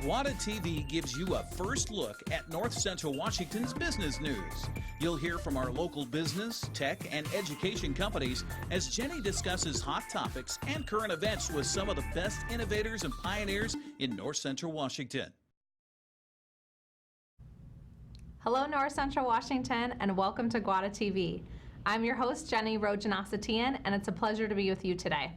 GWATA TV gives you a first look at North Central Washington's business news. You'll hear from our local business, tech, and education companies as Jenny discusses hot topics and current events with some of the best innovators and pioneers in North Central Washington. Hello, North Central Washington, and welcome to GWATA TV. I'm your host, Jenny Rojanasatian, and it's a pleasure to be with you today.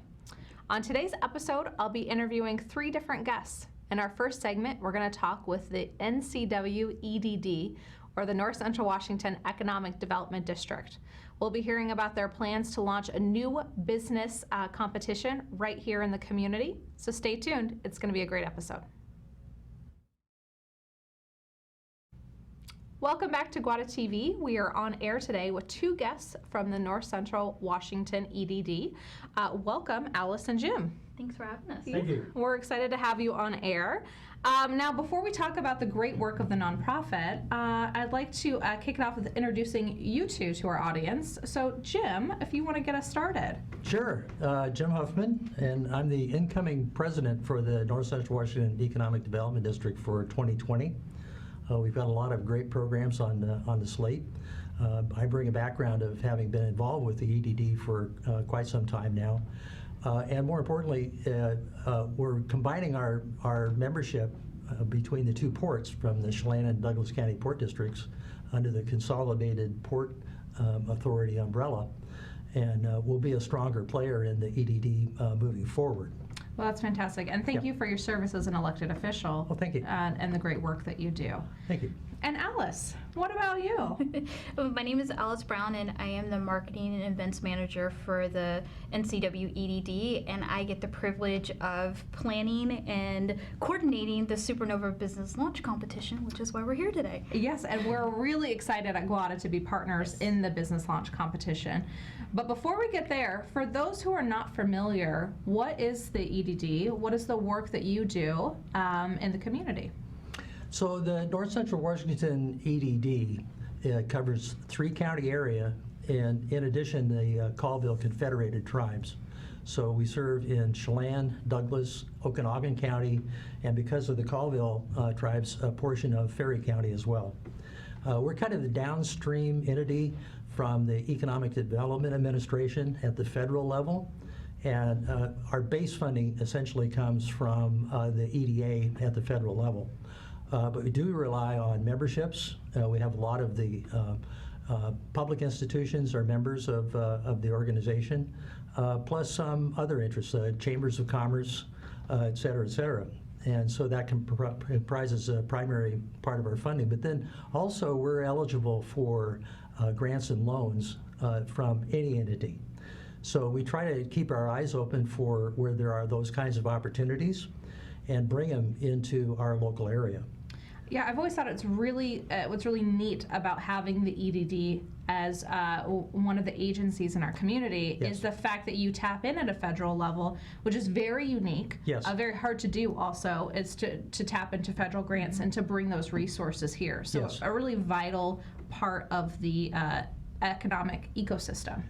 On today's episode, I'll be interviewing 3 different guests. In our first segment, we're going to talk with the NCW EDD, or the North Central Washington Economic Development District. We'll be hearing about their plans to launch a new business competition right here in the community. So stay tuned. It's going to be a great episode. Welcome back to GWATA TV. We are on air today with 2 guests from the North Central Washington EDD. Welcome, Alyce and Jim. Thanks for having us. Thank you. We're excited to have you on air. Now, before we talk about the great work of the nonprofit, I'd like to kick it off with introducing you two to our audience. So, Jim, if you want to get us started. Sure. Jim Huffman, and I'm the incoming president for the North Central Washington Economic Development District for 2020. We've got a lot of great programs on the slate. I bring a background of having been involved with the EDD for quite some time now. And more importantly, we're combining our membership between the 2 ports from the Chelan and Douglas County Port Districts under the Consolidated Port Authority umbrella. And we'll be a stronger player in the EDD moving forward. Well, that's fantastic. And thank you for your service as an elected official. Well, thank you. And the great work that you do. Thank you. And Alyce, what about you? My name is Alyce Brown, and I am the Marketing and Events Manager for the NCW EDD, and I get the privilege of planning and coordinating the Supernova Business Launch competition, which is why we're here today. Yes, and we're really excited at GWATA to be partners in the business launch competition. But before we get there, for those who are not familiar, what is the EDD? What is the work that you do in the community? So the North Central Washington EDD covers 3 county area, and in addition, the Colville Confederated Tribes. So we serve in Chelan, Douglas, Okanagan County, and because of the Colville tribes, a portion of Ferry County as well. We're kind of the downstream entity from the Economic Development Administration at the federal level. And our base funding essentially comes from the EDA at the federal level. But we do rely on memberships. We have a lot of the public institutions are members of the organization, plus some other interests, chambers of commerce, et cetera, et cetera. And so that comprises a primary part of our funding. But then also we're eligible for grants and loans from any entity. So we try to keep our eyes open for where there are those kinds of opportunities and bring them into our local area. Yeah, I've always thought it's really, what's really neat about having the EDD as one of the agencies in our community is the fact that you tap in at a federal level, which is very unique. Yes. Very hard to do also, is to tap into federal grants and to bring those resources here. So a really vital part of the economic ecosystem.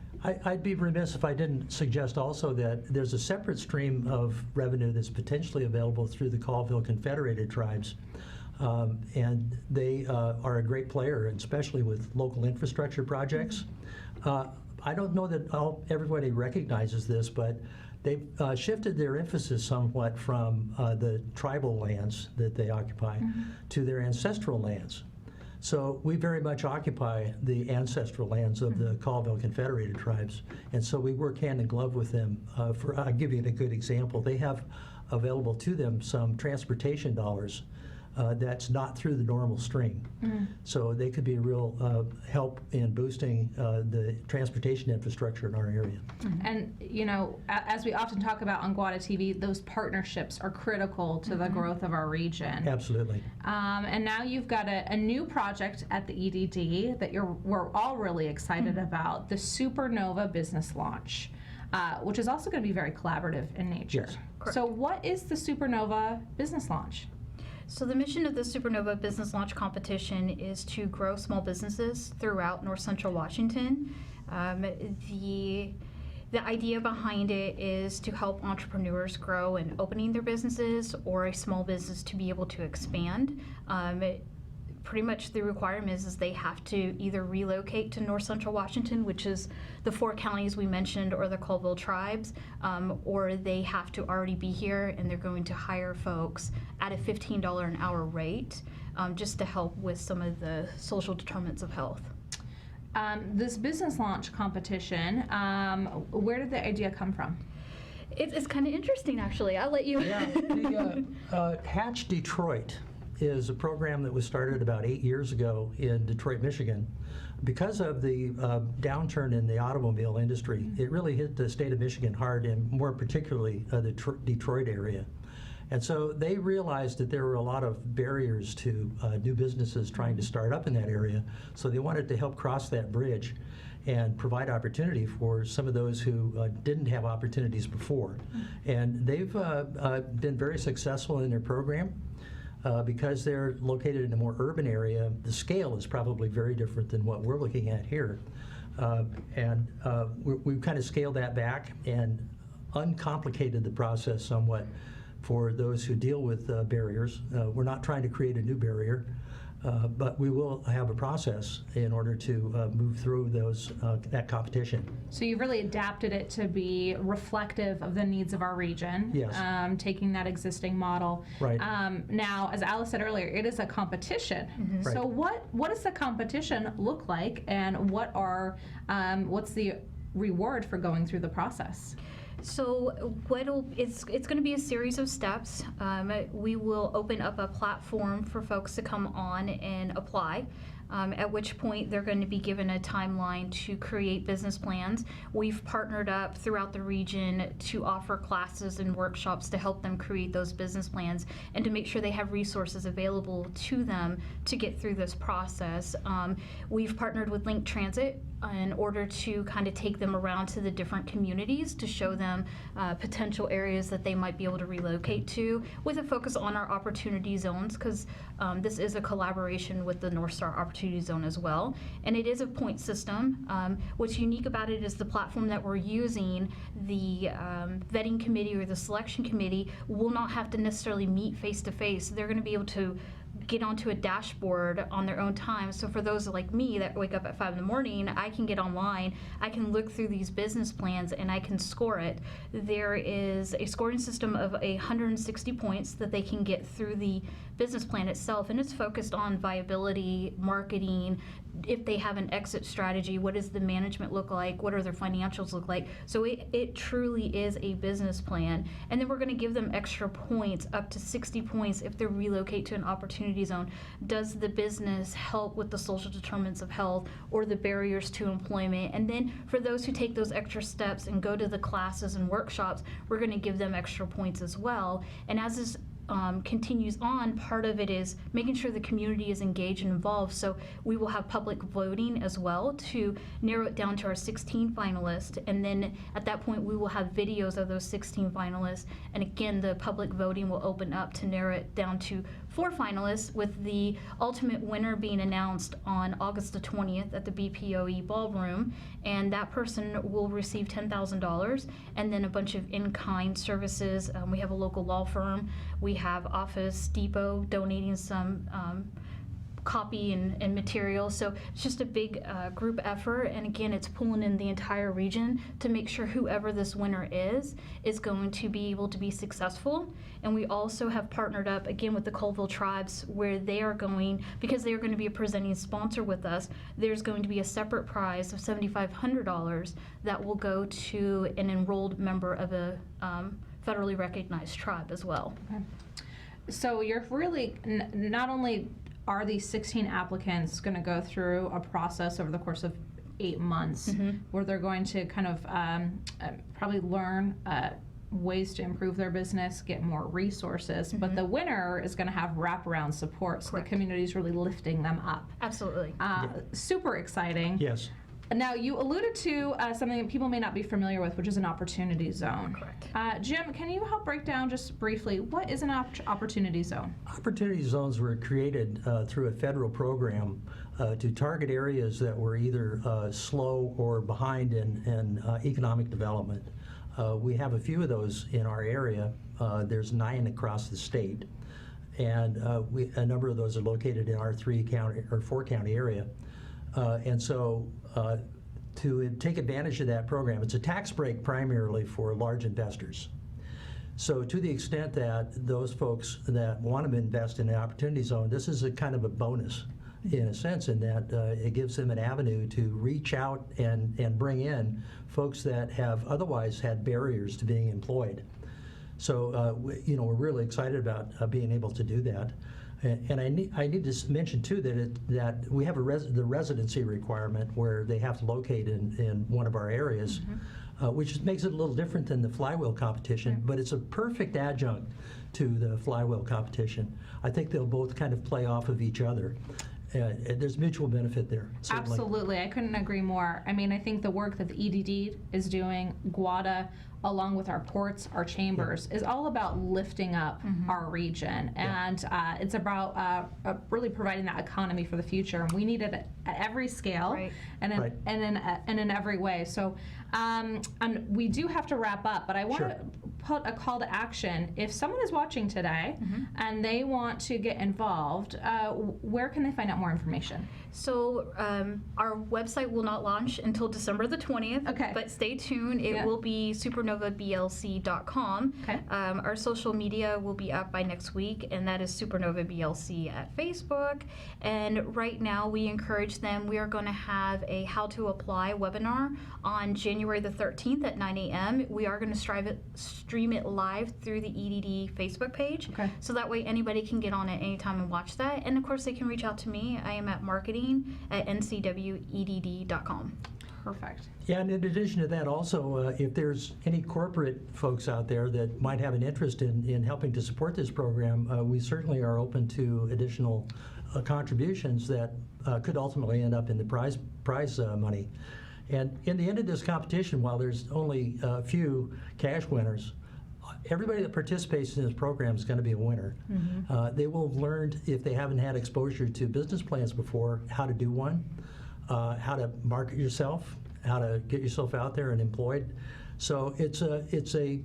I'd be remiss if I didn't suggest also that there's a separate stream of revenue that's potentially available through the Colville Confederated Tribes. And they are a great player, especially with local infrastructure projects. I don't know that everybody recognizes this, but they've shifted their emphasis somewhat from the tribal lands that they occupy to their ancestral lands. So we very much occupy the ancestral lands of the Colville Confederated Tribes, and so we work hand in glove with them. I'll give you a good example. They have available to them some transportation dollars that's not through the normal stream. So they could be a real help in boosting the transportation infrastructure in our area. And, you know, as we often talk about on GWATA TV, those partnerships are critical to the growth of our region. Absolutely. And now you've got a new project at the EDD that we're all really excited about, the Supernova Business Launch, which is also going to be very collaborative in nature. Yes. So what is the Supernova Business Launch? So the mission of the Supernova Business Launch competition is to grow small businesses throughout North Central Washington. The The idea behind it is to help entrepreneurs grow in opening their businesses or a small business to be able to expand. Pretty much the requirement is they have to either relocate to North Central Washington, which is the 4 counties we mentioned, or the Colville tribes, or they have to already be here and they're going to hire folks at a $15 an hour rate just to help with some of the social determinants of health. This business launch competition, where did the idea come from? It's kind of interesting, actually. I'll let you. Yeah, the Hatch Detroit is a program that was started about 8 years ago in Detroit, Michigan. Because of the downturn in the automobile industry, it really hit the state of Michigan hard, and more particularly the Detroit area. And so they realized that there were a lot of barriers to new businesses trying to start up in that area, so they wanted to help cross that bridge and provide opportunity for some of those who didn't have opportunities before. And they've been very successful in their program. Because they're located in a more urban area, the scale is probably very different than what we're looking at here. We've kind of scaled that back and uncomplicated the process somewhat for those who deal with barriers. We're not trying to create a new barrier, but we will have a process in order to move through that competition. So you really adapted it to be reflective of the needs of our region. Yes. Taking that existing model. Right. Now, as Alyce said earlier, it is a competition. Right. So what does the competition look like, and what's the reward for going through the process? So it's going to be a series of steps. We will open up a platform for folks to come on and apply. At which point they're going to be given a timeline to create business plans. We've partnered up throughout the region to offer classes and workshops to help them create those business plans and to make sure they have resources available to them to get through this process. We've partnered with Link Transit in order to kind of take them around to the different communities to show them potential areas that they might be able to relocate to, with a focus on our opportunity zones, because this is a collaboration with the North Star Opportunity Zone as well. And it is a point system. What's unique about it is the platform that we're using, the vetting committee or the selection committee will not have to necessarily meet face to face. They're going to be able to get onto a dashboard on their own time. So for those like me that wake up at 5 in the morning, I can get online, I can look through these business plans, and I can score it. There is a scoring system of 160 points that they can get through the business plan itself, and it's focused on viability, marketing, if they have an exit strategy, what does the management look like, what are their financials look like. So it truly is a business plan. And then we're going to give them extra points, up to 60 points if they relocate to an opportunity zone. Does the business help with the social determinants of health or the barriers to employment? And then for those who take those extra steps and go to the classes and workshops, we're going to give them extra points as well. And as this continues on, part of it is making sure the community is engaged and involved. So we will have public voting as well to narrow it down to our 16 finalists. And then at that point, we will have videos of those 16 finalists. And again, the public voting will open up to narrow it down to 4 finalists, with the ultimate winner being announced on August the 20th at the BPOE ballroom. And that person will receive $10,000 and then a bunch of in-kind services. We have a local law firm. We have Office Depot donating some copy and material. So it's just a big group effort. And again, it's pulling in the entire region to make sure whoever this winner is going to be able to be successful. And we also have partnered up again with the Colville tribes, where they are going, because they are going to be a presenting sponsor with us, there's going to be a separate prize of $7,500 that will go to an enrolled member of a federally recognized tribe as well. Okay. So you're really, not only are these 16 applicants going to go through a process over the course of 8 months, where they're going to kind of probably learn ways to improve their business, get more resources, but the winner is going to have wraparound support, so Correct. the community is really lifting them up. Absolutely. Super exciting. Yes. Now, you alluded to something that people may not be familiar with, which is an opportunity zone. Correct. Jim, can you help break down just briefly what is an opportunity zone? Opportunity zones were created through a federal program to target areas that were either slow or behind in economic development. We have a few of those in our area. There's 9 across the state, and a number of those are located in our 4-county area. And so to take advantage of that program, it's a tax break primarily for large investors. So to the extent that those folks that want to invest in an opportunity zone, this is a kind of a bonus in a sense, in that it gives them an avenue to reach out and bring in folks that have otherwise had barriers to being employed. So we're really excited about being able to do that. And I need to mention too that we have the residency requirement where they have to locate in one of our areas, which makes it a little different than the flywheel competition, but it's a perfect adjunct to the flywheel competition. I think they'll both kind of play off of each other. There's mutual benefit there. Certainly. Absolutely, I couldn't agree more. I mean, I think the work that the EDD is doing, GWATA, along with our ports, our chambers, is all about lifting up our region, and it's about really providing that economy for the future. And we need it at every scale, and in every way. So, and we do have to wrap up, but I want to put a call to action. If someone is watching today and they want to get involved, where can they find out more information? So our website will not launch until December the 20th, but stay tuned. It will be supernovablc.com. Our social media will be up by next week, and that is Supernova BLC at Facebook. And right now we encourage them. We are going to have a How to Apply webinar on January the 13th at 9 a.m. We are going to stream it live through the EDD Facebook page, so that way anybody can get on at any time and watch that. And of course they can reach out to me. I am at marketing@ncwedd.com. Perfect. Yeah, and in addition to that, also, if there's any corporate folks out there that might have an interest in helping to support this program, we certainly are open to additional contributions that could ultimately end up in the prize money. And in the end of this competition, while there's only a few cash winners, everybody that participates in this program is going to be a winner. They will have learned, if they haven't had exposure to business plans before, how to do one, how to market yourself, how to get yourself out there and employed. So it's a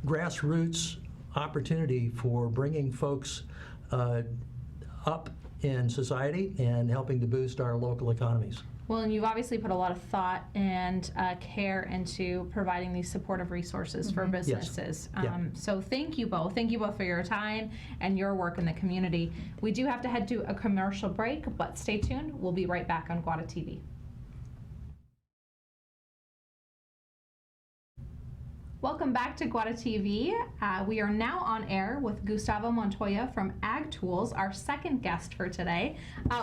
grassroots opportunity for bringing folks up in society and helping to boost our local economies. Well, and you've obviously put a lot of thought and care into providing these supportive resources for businesses. So thank you both. Thank you both for your time and your work in the community. We do have to head to a commercial break, but stay tuned. We'll be right back on GWATA TV. Welcome back to GWATA TV. We are now on air with Gustavo Montoya from AgTools, our second guest for today.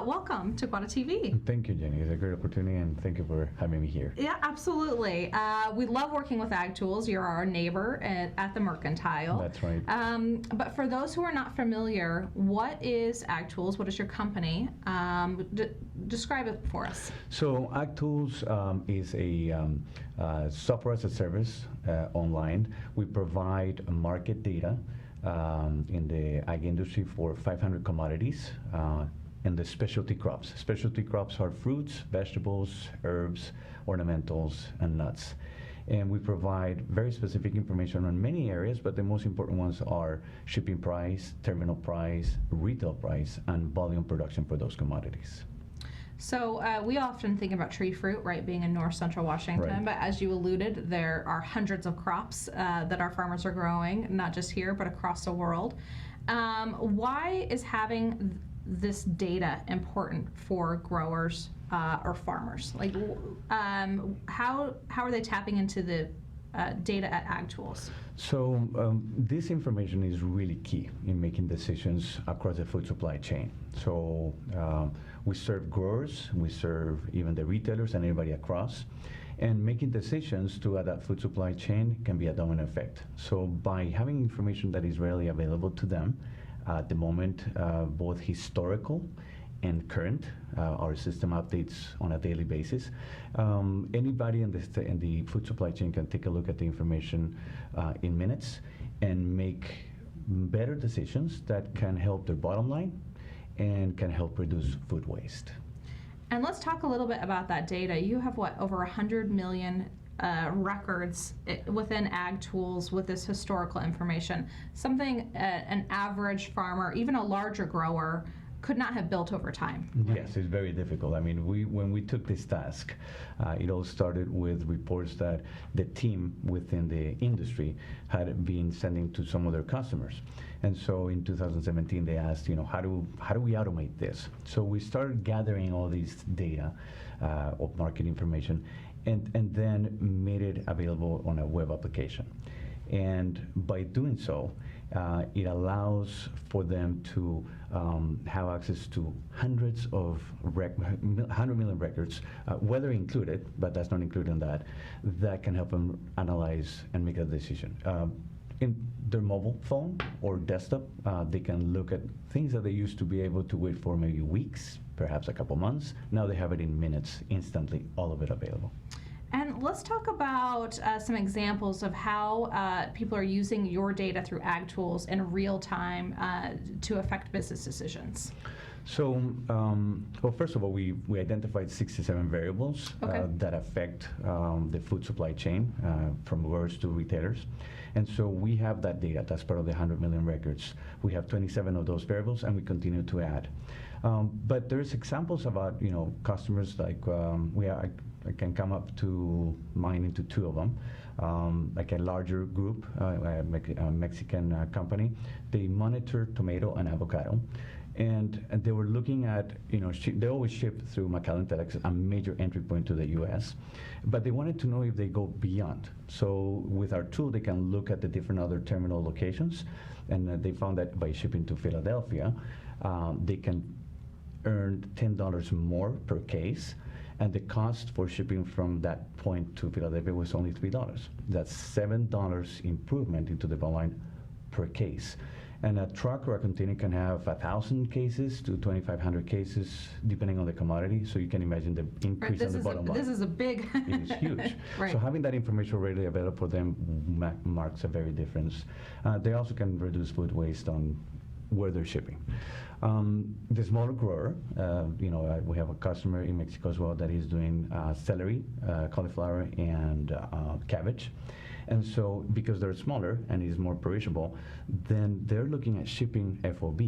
Welcome to GWATA TV. Thank you, Jenny. It's a great opportunity, and thank you for having me here. Yeah, absolutely. We love working with AgTools. You're our neighbor at the Mercantile. That's right. But for those who are not familiar, what is AgTools? What is your company? Describe it for us. So AgTools is a software as a service online. We provide market data in the ag industry for 500 commodities and the specialty crops. Specialty crops are fruits, vegetables, herbs, ornamentals, and nuts. And we provide very specific information on many areas, but the most important ones are shipping price, terminal price, retail price, and volume production for those commodities. So we often think about tree fruit, right, being in north central Washington, but as you alluded, there are hundreds of crops that our farmers are growing, not just here, but across the world. Why is having this data important for growers or farmers? Like, how are they tapping into the data at AgTools? So this information is really key in making decisions across the food supply chain. So we serve growers, we serve even the retailers and everybody across, and making decisions to that food supply chain can be a domino effect. So by having information that is readily available to them at the moment, both historical and current. Our system updates on a daily basis. Anybody in the food supply chain can take a look at the information in minutes and make better decisions that can help their bottom line and can help reduce food waste. And let's talk a little bit about that data. You have what, over 100 million records within AgTools with this historical information. Something an average farmer, even a larger grower, could not have built over time. Yes, it's very difficult. I mean, when we took this task, it all started with reports that the team within the industry had been sending to some of their customers. And so in 2017, they asked, how do we automate this? So we started gathering all these data of market information and then made it available on a web application. And by doing so, it allows for them to have access to hundreds of 100 million records, weather included, but that's not included in that can help them analyze and make a decision. In their mobile phone or desktop, they can look at things that they used to be able to wait for maybe weeks, perhaps a couple months. Now they have it in minutes, instantly, all of it available. And let's talk about some examples of how people are using your data through AgTools in real time to affect business decisions. So, well, first of all, we identified 67 variables that affect the food supply chain from growers to retailers. And so we have that data. That's part of the 100 million records. We have 27 of those variables, and we continue to add. But there's examples about, customers like I can come up to mind into two of them. Like a larger group, a Mexican company, they monitor tomato and avocado. And they were looking at, they always ship through McAllen, Texas, a major entry point to the U.S., but they wanted to know if they go beyond. So with our tool, they can look at the different other terminal locations, and they found that by shipping to Philadelphia, they can earn $10 more per case, and the cost for shipping from that point to Philadelphia was only $3. That's $7 improvement into the bottom line per case. And a truck or a container can have 1,000 cases to 2,500 cases, depending on the commodity. So you can imagine the increase on the bottom line. This is a big. It is huge. Right. So having that information readily available for them marks a very difference. They also can reduce food waste on where they're shipping. The smaller grower, we have a customer in Mexico as well that is doing celery, cauliflower, and cabbage. And so because they're smaller and is more perishable, then they're looking at shipping FOB.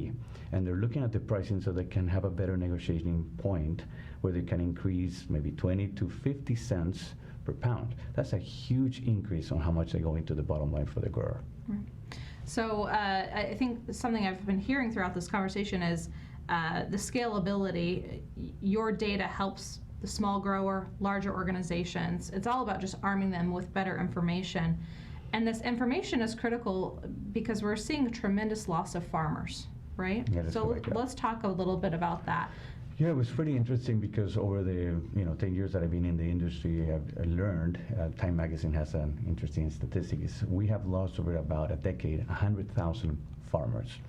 And they're looking at the pricing so they can have a better negotiating point where they can increase maybe 20 to 50 cents per pound. That's a huge increase on how much they go into the bottom line for the grower. Right. So I think something I've been hearing throughout this conversation is the scalability. Your data helps the small grower, larger organizations. It's all about just arming them with better information. And this information is critical because we're seeing a tremendous loss of farmers, right? Yeah, that's correct, yeah. Let's talk a little bit about that. Yeah, it was pretty interesting because over the 10 years that I've been in the industry, I've learned, Time Magazine has an interesting statistic, is we have lost over about a decade 100,000 farmers.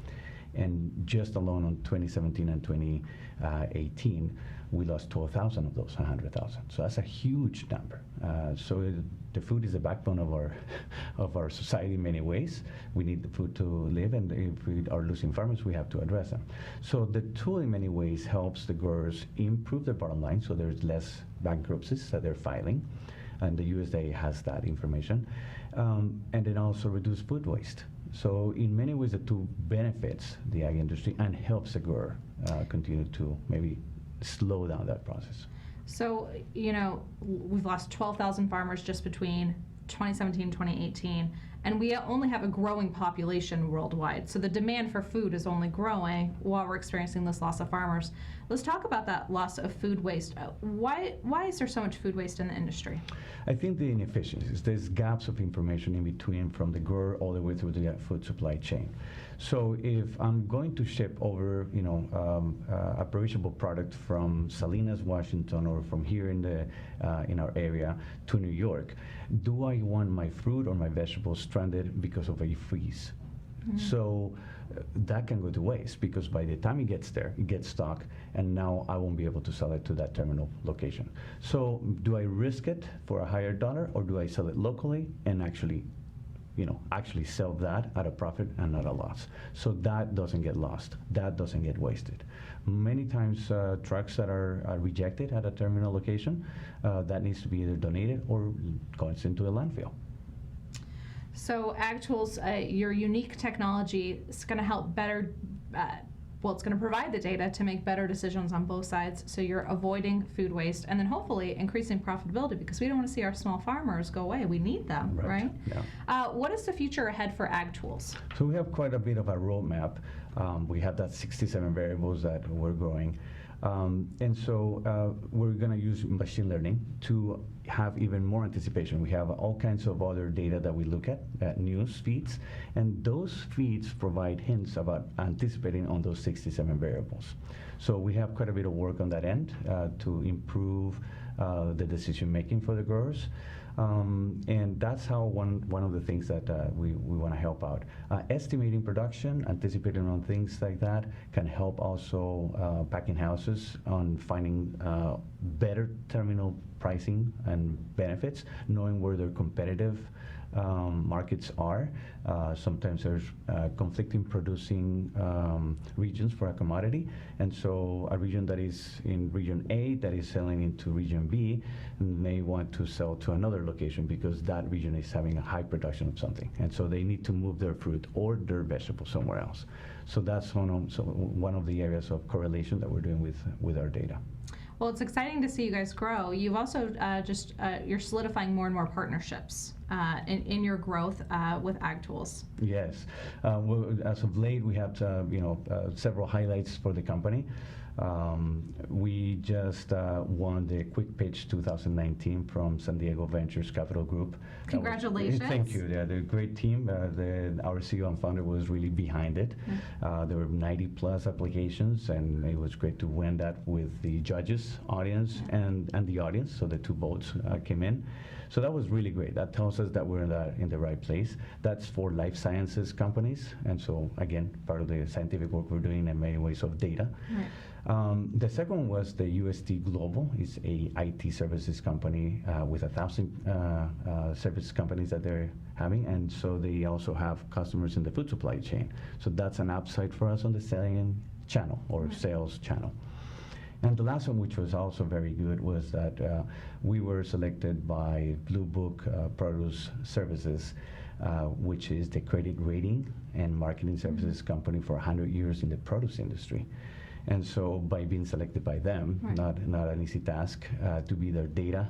And just alone on 2017 and 2018, we lost 12,000 of those 100,000. So that's a huge number. The food is the backbone of our society in many ways. We need the food to live, and if we are losing farmers, we have to address them. So the tool in many ways helps the growers improve their bottom line, so there's less bankruptcies that they're filing, and the USDA has that information, and it also reduce food waste. So in many ways, the tool benefits the ag industry and helps the grower continue to maybe slow down that process. So, we've lost 12,000 farmers just between 2017 and 2018, and we only have a growing population worldwide. So the demand for food is only growing while we're experiencing this loss of farmers. Let's talk about that loss of food waste. Why is there so much food waste in the industry? I think the inefficiencies, there's gaps of information in between from the grower all the way through the food supply chain. So if I'm going to ship over, a perishable product from Salinas, Washington, or from here in our area to New York, do I want my fruit or my vegetables stranded because of a freeze? Mm-hmm. So that can go to waste because by the time it gets there, it gets stuck, and now I won't be able to sell it to that terminal location. So do I risk it for a higher dollar, or do I sell it locally and actually sell that at a profit and not a loss? So that doesn't get lost. That doesn't get wasted. Many times trucks that are rejected at a terminal location, that needs to be either donated or goes into a landfill. So AgTools, your unique technology is going to help better, it's going to provide the data to make better decisions on both sides, so you're avoiding food waste and then hopefully increasing profitability, because we don't want to see our small farmers go away. We need them, right? Yeah. What is the future ahead for AgTools? So we have quite a bit of a roadmap. We have that 67 variables that we're growing. And so we're going to use machine learning to have even more anticipation. We have all kinds of other data that we look at news feeds, and those feeds provide hints about anticipating on those 67 variables. So we have quite a bit of work on that end to improve the decision making for the growers. And that's how one of the things that we want to help out. Estimating production, anticipating on things like that can help also packing houses on finding better terminal pricing and benefits, knowing where their competitive markets are. Sometimes there's conflicting producing regions for a commodity, and so a region that is in region A that is selling into region B may want to sell to another location because that region is having a high production of something, and so they need to move their fruit or their vegetables somewhere else. So that's one of the areas of correlation that we're doing with our data. Well, it's exciting to see you guys grow. You've also you're solidifying more and more partnerships in your growth with AgTools. Yes. Well, as of late, we have several highlights for the company. We just won the Quick Pitch 2019 from San Diego Ventures Capital Group. Congratulations. Thank you. They're a great team. Our CEO and founder was really behind it. There were 90 plus applications, and it was great to win that with the judges, audience, and the audience. So the two votes came in. So that was really great. That tells us that we're in the right place. That's for life sciences companies. And so, again, part of the scientific work we're doing in many ways of data. Right. The second one was the UST Global. It's a IT services company with 1,000 service companies that they're having. And so they also have customers in the food supply chain. So that's an upside for us on the selling channel or sales channel. And the last one, which was also very good, was that we were selected by Blue Book Produce Services, which is the credit rating and marketing services company for 100 years in the produce industry. And so by being selected by them, not an easy task, to be their data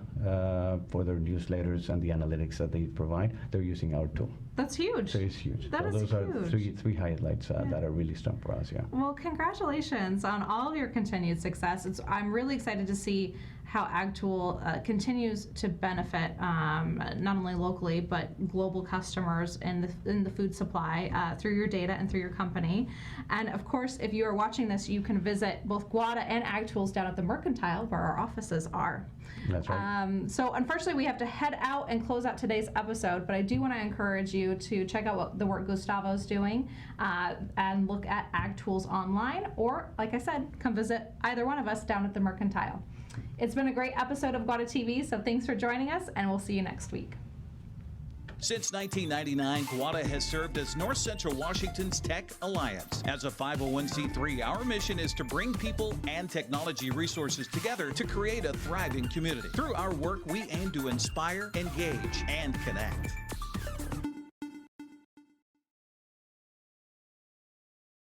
for their newsletters and the analytics that they provide, they're using our tool. That's huge. So it's huge. That is those huge. are three highlights that are really strong for us, yeah. Well, congratulations on all of your continued success. I'm really excited to see how AgTool continues to benefit not only locally but global customers in the food supply through your data and through your company. And of course, if you are watching this, you can visit both GWATA and AgTools down at the Mercantile, where our offices are. That's right. So unfortunately, we have to head out and close out today's episode, but I do want to encourage you to check out the work Gustavo's doing and look at AgTools online, or, like I said, come visit either one of us down at the Mercantile. It's been a great episode of GWATA TV, so thanks for joining us, and we'll see you next week. Since 1999, GWATA has served as North Central Washington's Tech Alliance. As a 501c3, our mission is to bring people and technology resources together to create a thriving community. Through our work, we aim to inspire, engage, and connect.